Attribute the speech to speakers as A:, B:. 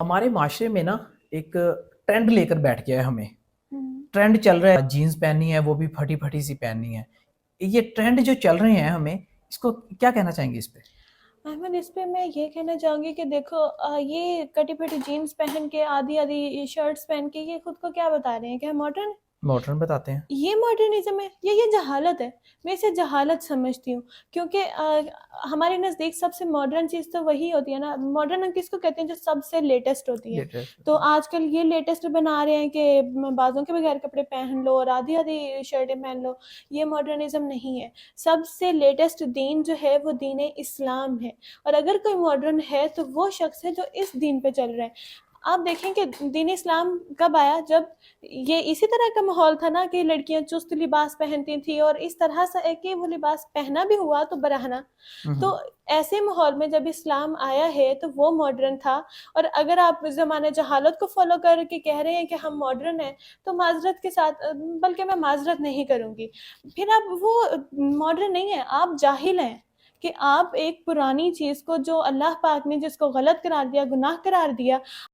A: ہمارے معاشرے میں نا ایک ٹرینڈ لے کر بیٹھ گیا ہے ہمیں.
B: ہوں۔
A: ٹرینڈ چل رہا ہے جینز پہننی ہے، وہ بھی پھٹی پھٹی سی پہننی ہے. یہ ٹرینڈ جو چل رہے ہیں ہمیں اس کو کیا کہنا چاہیں گے اس پہ؟
B: احمد، اس پہ میں یہ کہنا چاہوں گی کہ دیکھو یہ کٹی پھٹی جینس پہن کے آدھی آدھی شرٹس پہن کے یہ خود کو کیا بتا رہے ہیں کہ ہم ماڈرن ہیں؟
A: ماڈرن بتاتے ہیں.
B: یہ ماڈرنزم ہے یا یہ جہالت ہے؟ میں اسے جہالت سمجھتی ہوں، کیونکہ ہمارے نزدیک سب سے ماڈرن چیز تو وہی ہوتی ہے نا. ماڈرن ہم کس کو کہتے ہیں؟ جو سب سے لیٹسٹ ہوتی ہے.
A: لیٹسٹ.
B: تو آج کل یہ لیٹسٹ بنا رہے ہیں کہ بازوں کے بغیر کپڑے پہن لو اور آدھی آدھی شرٹیں پہن لو. یہ ماڈرنزم نہیں ہے. سب سے لیٹسٹ دین جو ہے وہ دین اسلام ہے، اور اگر کوئی ماڈرن ہے تو وہ شخص ہے جو اس دین پہ چل رہا ہے. آپ دیکھیں کہ دین اسلام کب آیا؟ جب یہ اسی طرح کا ماحول تھا نا کہ لڑکیاں چست لباس پہنتی تھیں، اور اس طرح سے ہے کہ وہ لباس پہنا بھی ہوا تو برہنہ. تو ایسے ماحول میں جب اسلام آیا ہے تو وہ ماڈرن تھا. اور اگر آپ زمانہ جہالت کو فالو کر کے کہہ رہے ہیں کہ ہم ماڈرن ہیں تو معذرت کے ساتھ، بلکہ میں معذرت نہیں کروں گی، پھر آپ وہ ماڈرن نہیں ہیں، آپ جاہل ہیں کہ آپ ایک پرانی چیز کو جو اللہ پاک نے جس کو غلط قرار دیا، گناہ قرار دیا،